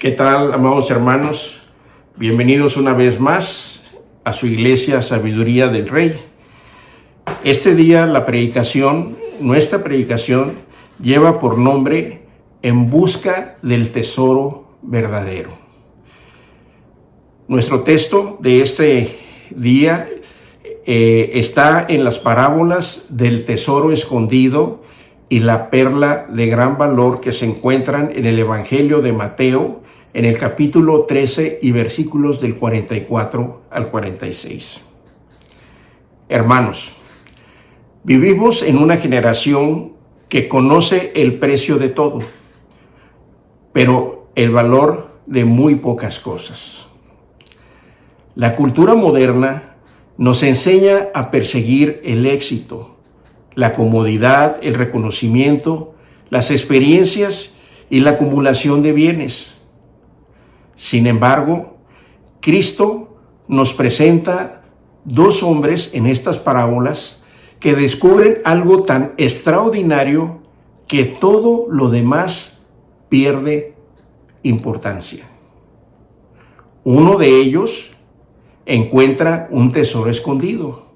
¿Qué tal, amados hermanos? Bienvenidos una vez más a su iglesia Sabiduría del Rey. Este día nuestra predicación, lleva por nombre En busca del tesoro verdadero. Nuestro texto de este día está en las parábolas del tesoro escondido y la perla de gran valor que se encuentran en el Evangelio de Mateo, en el capítulo 13 y versículos del 44 al 46. Hermanos, vivimos en una generación que conoce el precio de todo, pero el valor de muy pocas cosas. La cultura moderna nos enseña a perseguir el éxito, la comodidad, el reconocimiento, las experiencias y la acumulación de bienes. Sin embargo, Cristo nos presenta dos hombres en estas parábolas que descubren algo tan extraordinario que todo lo demás pierde importancia. Uno de ellos encuentra un tesoro escondido.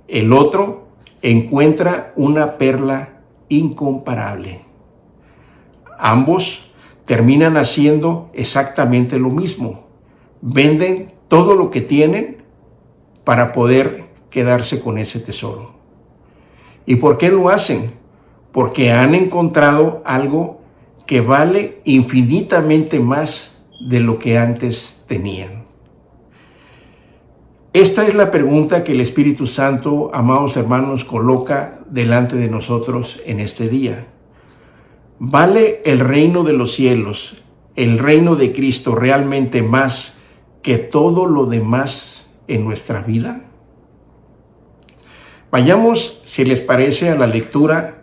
El otro encuentra una perla incomparable. Ambos terminan haciendo exactamente lo mismo. Venden todo lo que tienen para poder quedarse con ese tesoro. ¿Y por qué lo hacen? Porque han encontrado algo que vale infinitamente más de lo que antes tenían. Esta es la pregunta que el Espíritu Santo, amados hermanos, coloca delante de nosotros en este día. ¿Vale el reino de los cielos, el reino de Cristo, realmente más que todo lo demás en nuestra vida? Vayamos, si les parece, a la lectura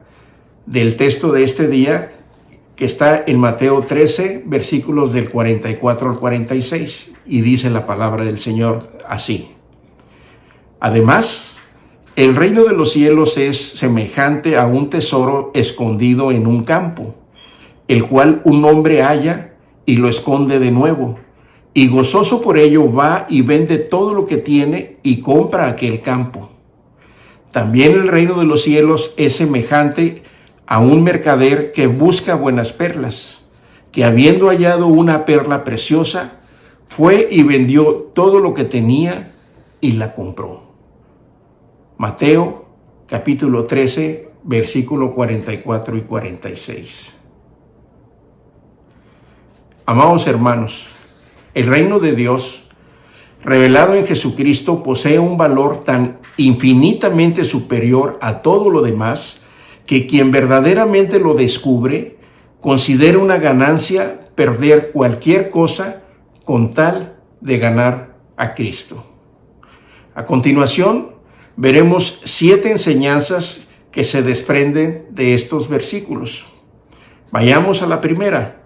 del texto de este día, que está en Mateo 13, versículos del 44 al 46, y dice la palabra del Señor así. Además, el reino de los cielos es semejante a un tesoro escondido en un campo, el cual un hombre halla y lo esconde de nuevo, y gozoso por ello va y vende todo lo que tiene y compra aquel campo. También el reino de los cielos es semejante a un mercader que busca buenas perlas, que habiendo hallado una perla preciosa, fue y vendió todo lo que tenía y la compró. Mateo capítulo 13, versículo 44 y 46. Amados hermanos, el reino de Dios, revelado en Jesucristo, posee un valor tan infinitamente superior a todo lo demás que quien verdaderamente lo descubre considera una ganancia perder cualquier cosa con tal de ganar a Cristo. A continuación, veremos 7 enseñanzas que se desprenden de estos versículos. Vayamos a la primera.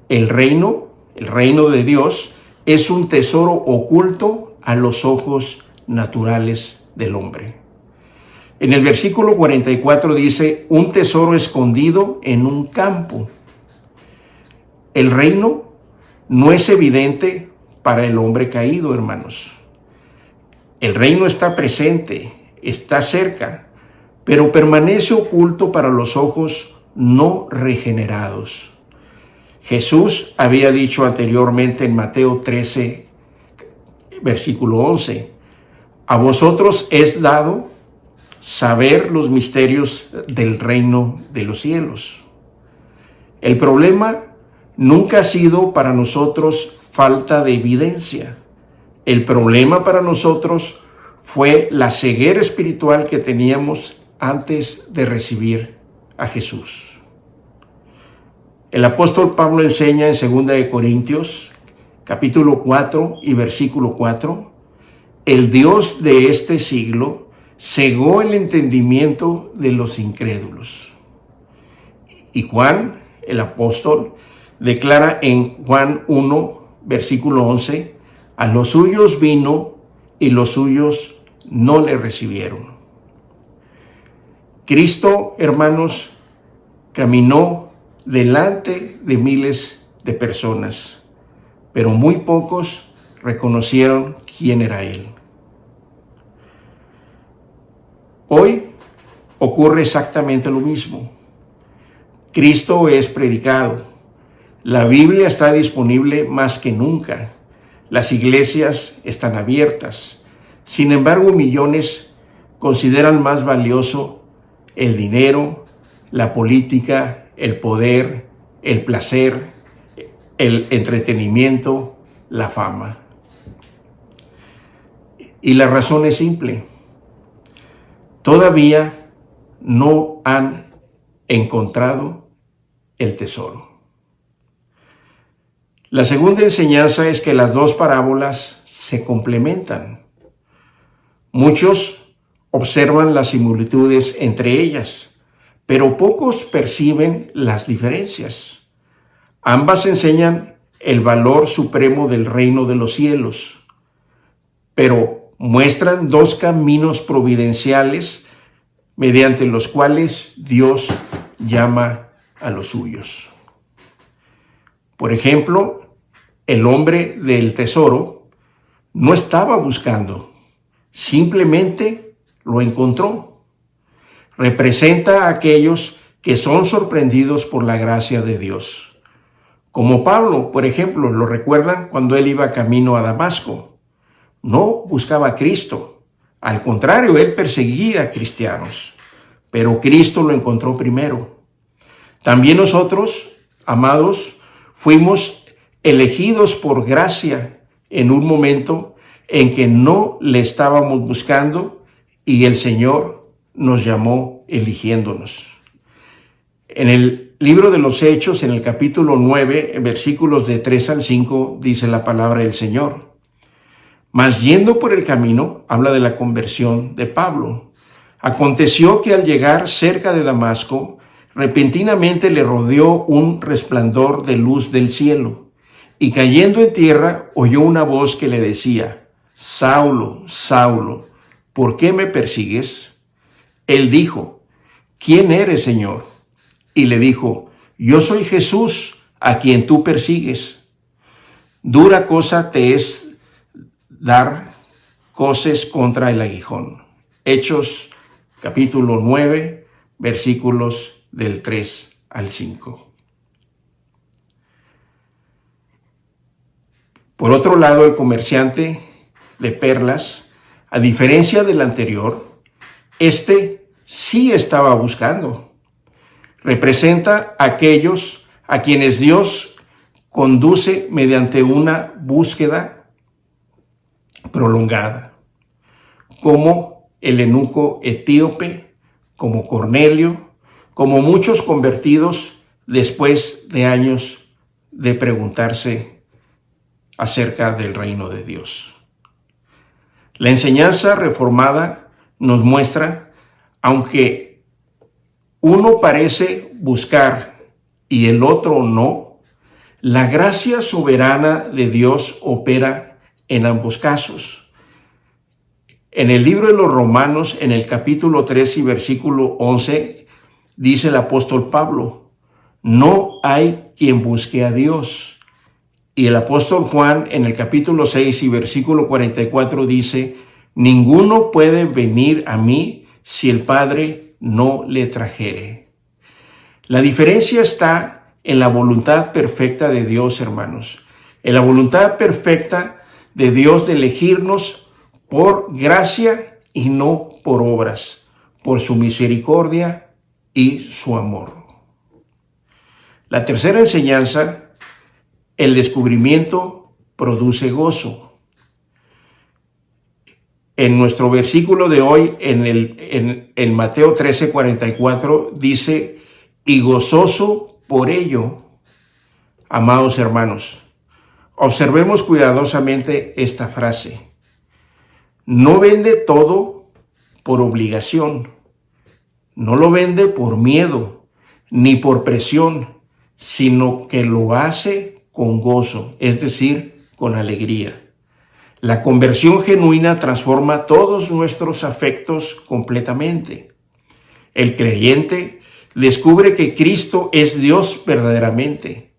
El reino de Dios, es un tesoro oculto a los ojos naturales del hombre. En el versículo 44 dice, un tesoro escondido en un campo. El reino no es evidente para el hombre caído, hermanos. El reino está presente, está cerca, pero permanece oculto para los ojos no regenerados. Jesús había dicho anteriormente en Mateo 13, versículo 11, a vosotros es dado saber los misterios del reino de los cielos. El problema nunca ha sido para nosotros falta de evidencia. El problema para nosotros fue la ceguera espiritual que teníamos antes de recibir a Jesús. El apóstol Pablo enseña en 2 Corintios, capítulo 4 y versículo 4, el Dios de este siglo cegó el entendimiento de los incrédulos. Y Juan, el apóstol, declara en Juan 1, versículo 11, a los suyos vino y los suyos no le recibieron. Cristo, hermanos, caminó delante de miles de personas, pero muy pocos reconocieron quién era Él. Hoy ocurre exactamente lo mismo. Cristo es predicado. La Biblia está disponible más que nunca. Las iglesias están abiertas. Sin embargo, millones consideran más valioso el dinero, la política, el poder, el placer, el entretenimiento, la fama. Y la razón es simple. Todavía no han encontrado el tesoro. La segunda enseñanza es que las dos parábolas se complementan. Muchos observan las similitudes entre ellas, pero pocos perciben las diferencias. Ambas enseñan el valor supremo del reino de los cielos, pero muestran dos caminos providenciales mediante los cuales Dios llama a los suyos. Por ejemplo, el hombre del tesoro no estaba buscando, simplemente lo encontró. Representa a aquellos que son sorprendidos por la gracia de Dios. Como Pablo, por ejemplo, ¿lo recuerdan cuando él iba camino a Damasco? No buscaba a Cristo. Al contrario, él perseguía a cristianos. Pero Cristo lo encontró primero. También nosotros, amados, fuimos elegidos por gracia en un momento en que no le estábamos buscando y el Señor nos llamó eligiéndonos. En el libro de los Hechos, en el capítulo 9, en versículos de 3 al 5, dice la palabra del Señor. Mas yendo por el camino, habla de la conversión de Pablo. Aconteció que al llegar cerca de Damasco, repentinamente le rodeó un resplandor de luz del cielo, y cayendo en tierra oyó una voz que le decía: Saulo, Saulo, ¿por qué me persigues? Él dijo: ¿Quién eres, Señor? Y le dijo: Yo soy Jesús, a quien tú persigues. Dura cosa te es dar coces contra el aguijón. Hechos capítulo 9, versículos del 3 al 5. Por otro lado, el comerciante de perlas, a diferencia del anterior, sí estaba buscando. Representa a aquellos a quienes Dios conduce mediante una búsqueda prolongada, como el eunuco etíope, como Cornelio, como muchos convertidos después de años de preguntarse acerca del reino de Dios. La enseñanza reformada nos muestra, aunque uno parece buscar y el otro no, la gracia soberana de Dios opera en ambos casos. En el libro de los Romanos, en el capítulo 3 y versículo 11, dice el apóstol Pablo: no hay quien busque a Dios. Y el apóstol Juan, en el capítulo 6 y versículo 44, dice: ninguno puede venir a mí si el Padre no le trajere. La diferencia está en la voluntad perfecta de Dios, hermanos. En la voluntad perfecta de Dios de elegirnos por gracia y no por obras, por su misericordia y su amor. La tercera enseñanza: el descubrimiento produce gozo. En nuestro versículo de hoy, en Mateo 13:44, dice: y gozoso por ello. Amados hermanos, observemos cuidadosamente esta frase. No vende todo por obligación, no lo vende por miedo, ni por presión, sino que lo hace con gozo, es decir, con alegría. La conversión genuina transforma todos nuestros afectos completamente. El creyente descubre que Cristo es Dios verdaderamente.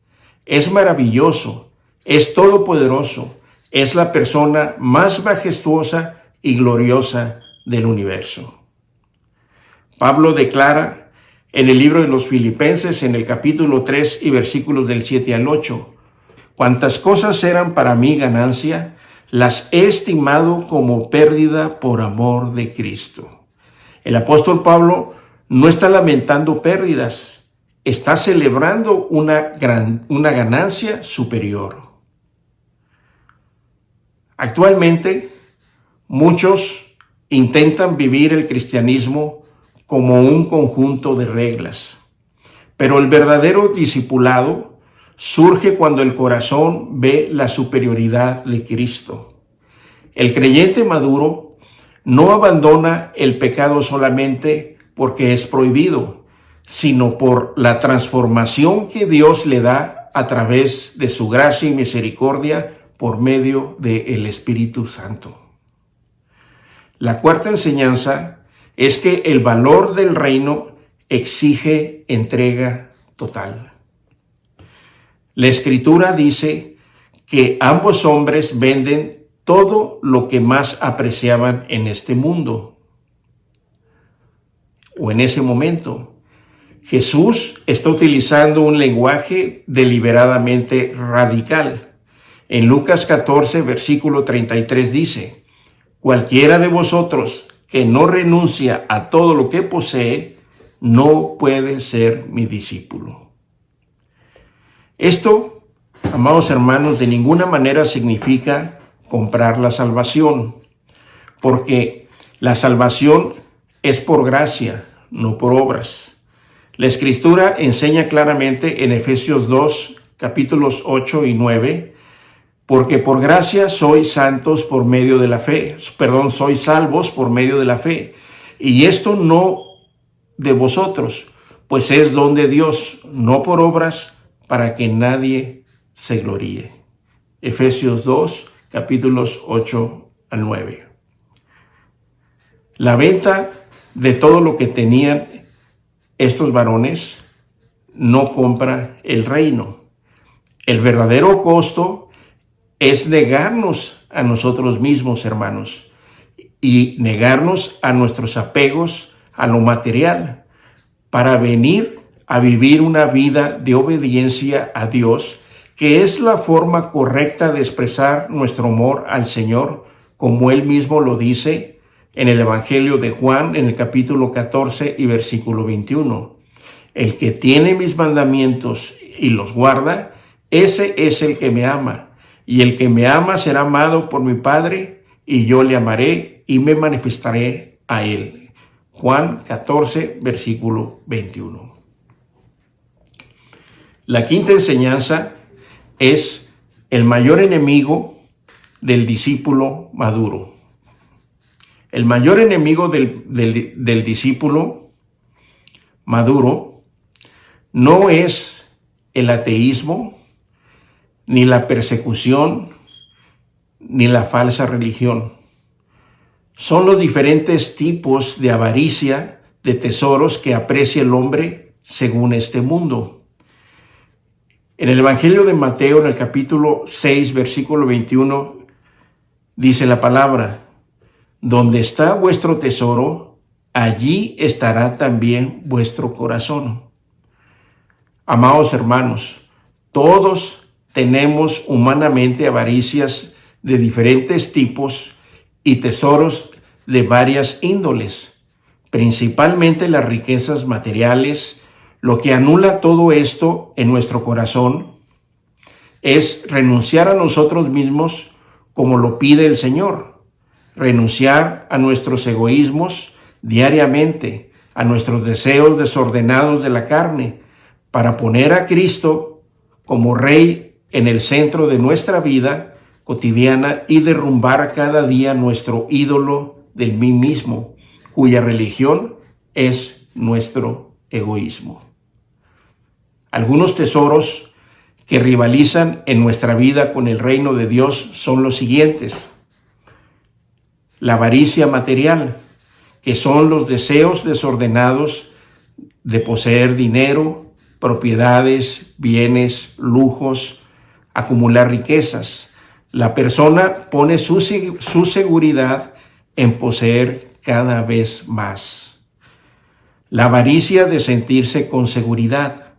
es maravilloso, es todopoderoso, es la persona más majestuosa y gloriosa del universo. Pablo declara en el libro de los Filipenses, en el capítulo 3 y versículos del 7 al 8, cuantas cosas eran para mí ganancia, las he estimado como pérdida por amor de Cristo. El apóstol Pablo no está lamentando pérdidas, está celebrando una ganancia superior. Actualmente, muchos intentan vivir el cristianismo como un conjunto de reglas, pero el verdadero discipulado surge cuando el corazón ve la superioridad de Cristo. El creyente maduro no abandona el pecado solamente porque es prohibido, sino por la transformación que Dios le da a través de su gracia y misericordia por medio del Espíritu Santo. La cuarta enseñanza es que el valor del reino exige entrega total. La Escritura dice que ambos hombres venden todo lo que más apreciaban en este mundo o en ese momento. Jesús está utilizando un lenguaje deliberadamente radical. En Lucas 14, versículo 33 dice, cualquiera de vosotros que no renuncia a todo lo que posee, no puede ser mi discípulo. Esto, amados hermanos, de ninguna manera significa comprar la salvación, porque la salvación es por gracia, no por obras. La Escritura enseña claramente en Efesios 2, capítulos 8 y 9, porque por gracia sois santos por medio de la fe, sois salvos por medio de la fe. Y esto no de vosotros, pues es don de Dios, no por obras, para que nadie se gloríe. Efesios 2, capítulos 8 al 9. La venta de todo lo que tenían estos varones no compra el reino. El verdadero costo es negarnos a nosotros mismos, hermanos, y negarnos a nuestros apegos a lo material para venir a vivir una vida de obediencia a Dios, que es la forma correcta de expresar nuestro amor al Señor, como Él mismo lo dice en el Evangelio de Juan, en el capítulo 14 y versículo 21. El que tiene mis mandamientos y los guarda, ese es el que me ama. Y el que me ama será amado por mi Padre, y yo le amaré y me manifestaré a él. Juan 14, versículo 21. La quinta enseñanza es el mayor enemigo del discípulo maduro. El mayor enemigo del discípulo maduro no es el ateísmo, ni la persecución, ni la falsa religión. Son los diferentes tipos de avaricia, de tesoros que aprecia el hombre según este mundo. En el Evangelio de Mateo, en el capítulo 6, versículo 21, dice la palabra, donde está vuestro tesoro, allí estará también vuestro corazón. Amados hermanos, todos tenemos humanamente avaricias de diferentes tipos y tesoros de varias índoles, principalmente las riquezas materiales. Lo que anula todo esto en nuestro corazón es renunciar a nosotros mismos como lo pide el Señor, renunciar a nuestros egoísmos diariamente, a nuestros deseos desordenados de la carne, para poner a Cristo como Rey en el centro de nuestra vida cotidiana y derrumbar cada día nuestro ídolo del mí mismo, cuya religión es nuestro egoísmo. Algunos tesoros que rivalizan en nuestra vida con el reino de Dios son los siguientes. La avaricia material, que son los deseos desordenados de poseer dinero, propiedades, bienes, lujos, acumular riquezas. La persona pone su seguridad en poseer cada vez más. La avaricia de sentirse con seguridad.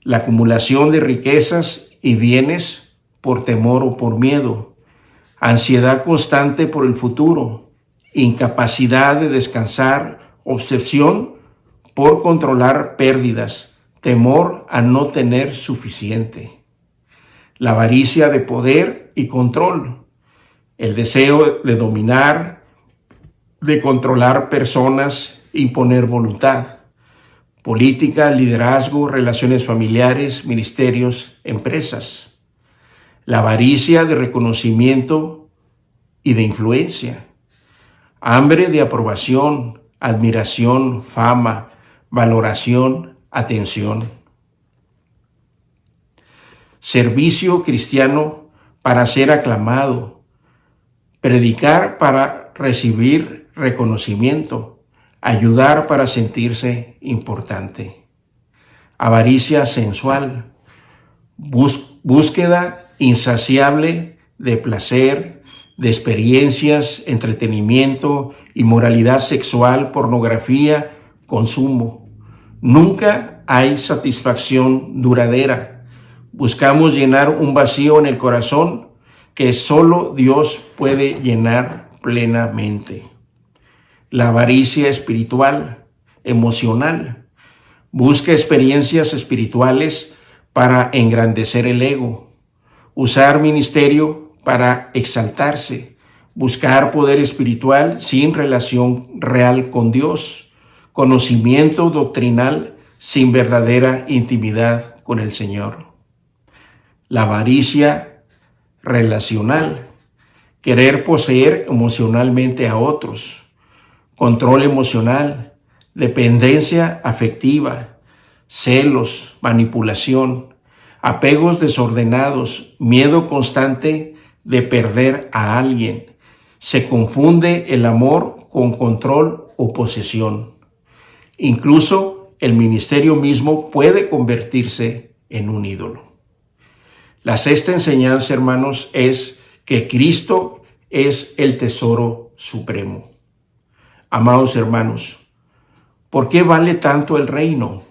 La acumulación de riquezas y bienes por temor o por miedo. Ansiedad constante por el futuro. Incapacidad de descansar. Obsesión por controlar pérdidas. Temor a no tener suficiente. La avaricia de poder y control. El deseo de dominar, de controlar personas, imponer voluntad. Política, liderazgo, relaciones familiares, ministerios, empresas. La avaricia de reconocimiento y de influencia. Hambre de aprobación, admiración, fama, valoración, atención. Servicio cristiano para ser aclamado. Predicar para recibir reconocimiento. Ayudar para sentirse importante. Avaricia sensual. Búsqueda insaciable de placer, de experiencias, entretenimiento, inmoralidad sexual, pornografía, consumo. Nunca hay satisfacción duradera. Buscamos llenar un vacío en el corazón que solo Dios puede llenar plenamente. La avaricia espiritual, emocional. Busca experiencias espirituales para engrandecer el ego. Usar ministerio para exaltarse. Buscar poder espiritual sin relación real con Dios. Conocimiento doctrinal sin verdadera intimidad con el Señor. La avaricia relacional. Querer poseer emocionalmente a otros. Control emocional, dependencia afectiva, celos, manipulación, apegos desordenados, miedo constante de perder a alguien. Se confunde el amor con control o posesión. Incluso el ministerio mismo puede convertirse en un ídolo. La sexta enseñanza, hermanos, es que Cristo es el tesoro supremo. Amados hermanos, ¿por qué vale tanto el reino?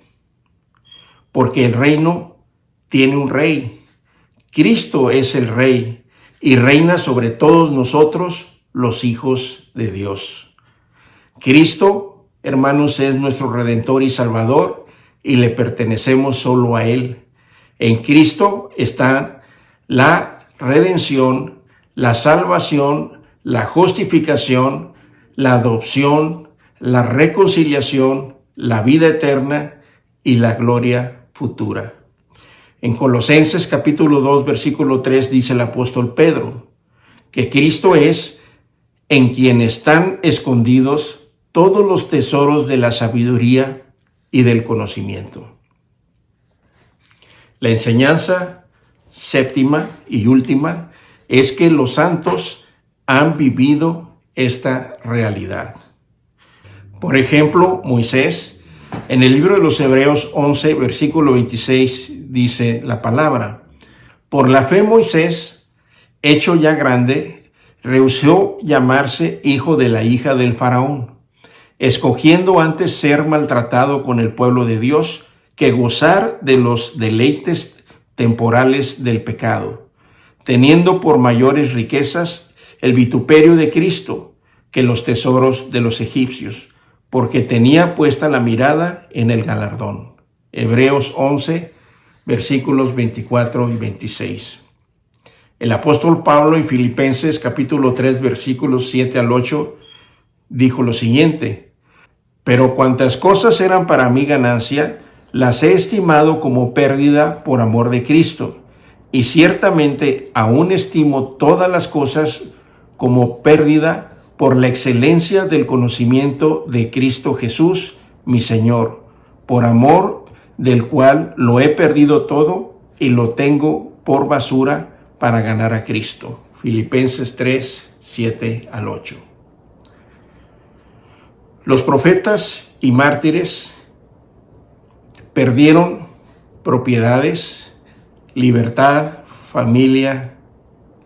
Porque el reino tiene un rey. Cristo es el rey y reina sobre todos nosotros, los hijos de Dios. Cristo, hermanos, es nuestro Redentor y Salvador y le pertenecemos solo a Él. En Cristo está la redención, la salvación, la justificación, la adopción, la reconciliación, la vida eterna y la gloria futura. En Colosenses capítulo 2, versículo 3 dice el apóstol Pedro que Cristo es en quien están escondidos todos los tesoros de la sabiduría y del conocimiento. La enseñanza séptima y última es que los santos han vivido esta realidad. Por ejemplo, Moisés, en el libro de los Hebreos 11, versículo 26, dice la palabra: por la fe Moisés, hecho ya grande, rehusó llamarse hijo de la hija del faraón, escogiendo antes ser maltratado con el pueblo de Dios que gozar de los deleites temporales del pecado, teniendo por mayores riquezas el vituperio de Cristo que los tesoros de los egipcios, porque tenía puesta la mirada en el galardón. Hebreos 11, versículos 24 y 26. El apóstol Pablo en Filipenses capítulo 3, versículos 7 al 8, dijo lo siguiente: pero cuantas cosas eran para mí ganancia, las he estimado como pérdida por amor de Cristo, y ciertamente aún estimo todas las cosas como pérdida por la excelencia del conocimiento de Cristo Jesús, mi Señor, por amor del cual lo he perdido todo y lo tengo por basura para ganar a Cristo. Filipenses 3, 7 al 8. Los profetas y mártires perdieron propiedades, libertad, familia,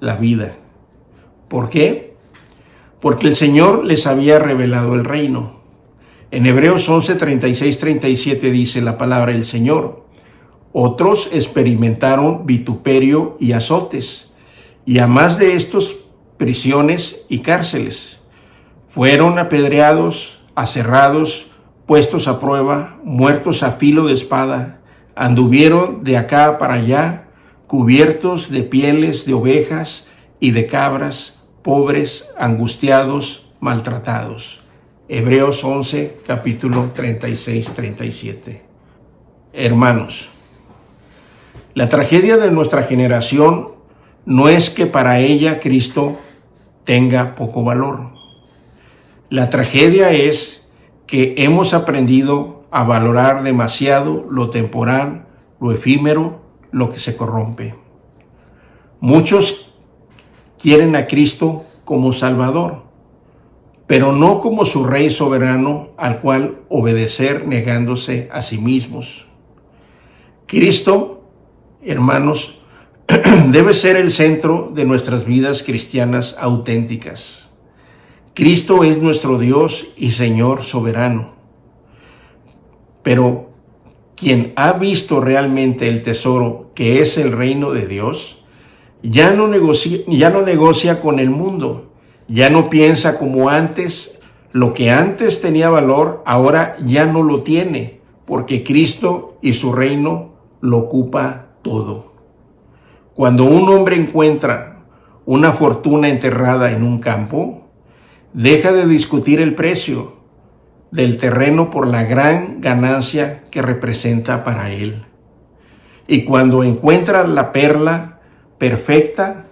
la vida. ¿Por qué? Porque el Señor les había revelado el reino. En Hebreos 11, 36, 37 dice la palabra del Señor: otros experimentaron vituperio y azotes, y a más de estos, prisiones y cárceles. Fueron apedreados, aserrados, puestos a prueba, muertos a filo de espada, anduvieron de acá para allá, cubiertos de pieles de ovejas y de cabras, pobres, angustiados, maltratados. Hebreos 11, capítulo 36, 37. Hermanos, la tragedia de nuestra generación no es que para ella Cristo tenga poco valor. La tragedia es que hemos aprendido a valorar demasiado lo temporal, lo efímero, lo que se corrompe. Muchos quieren a Cristo como Salvador, pero no como su Rey soberano al cual obedecer negándose a sí mismos. Cristo, hermanos, debe ser el centro de nuestras vidas cristianas auténticas. Cristo es nuestro Dios y Señor soberano. Pero quien ha visto realmente el tesoro que es el reino de Dios, ya no negocia con el mundo, ya no piensa como antes. Lo que antes tenía valor, ahora ya no lo tiene, porque Cristo y su reino lo ocupa todo. Cuando un hombre encuentra una fortuna enterrada en un campo, deja de discutir el precio del terreno por la gran ganancia que representa para él. Y cuando encuentra la perla perfecta,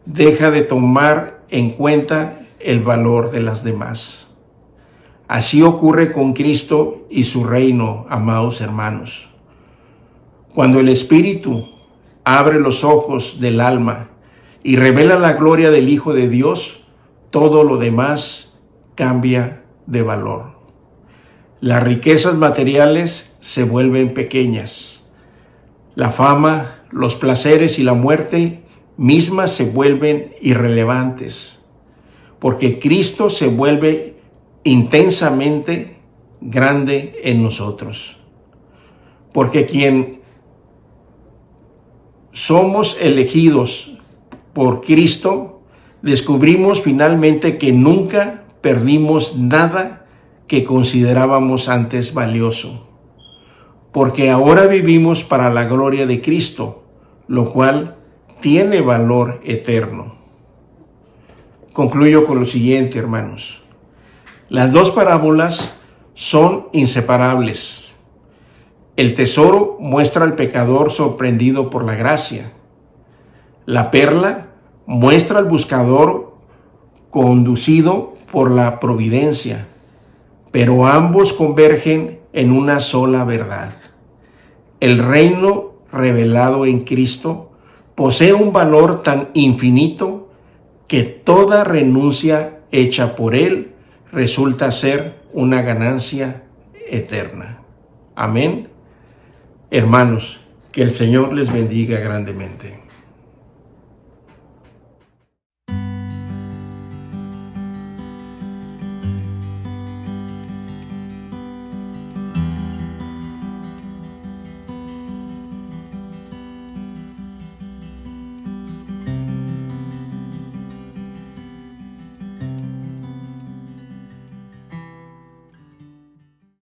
deja de tomar en cuenta el valor de las demás. Así ocurre con Cristo y su reino, amados hermanos. Cuando el Espíritu abre los ojos del alma y revela la gloria del Hijo de Dios, todo lo demás cambia de valor. Las riquezas materiales se vuelven pequeñas. La fama, los placeres y la muerte mismas se vuelven irrelevantes, porque Cristo se vuelve intensamente grande en nosotros. Porque quien somos elegidos por Cristo, descubrimos finalmente que nunca perdimos nada que considerábamos antes valioso, porque ahora vivimos para la gloria de Cristo, lo cual tiene valor eterno. Concluyo con lo siguiente, hermanos. Las dos parábolas son inseparables. El tesoro muestra al pecador sorprendido por la gracia. La perla muestra al buscador conducido por la providencia, pero ambos convergen en una sola verdad. El reino revelado en Cristo posee un valor tan infinito que toda renuncia hecha por Él resulta ser una ganancia eterna. Amén. Hermanos, que el Señor les bendiga grandemente.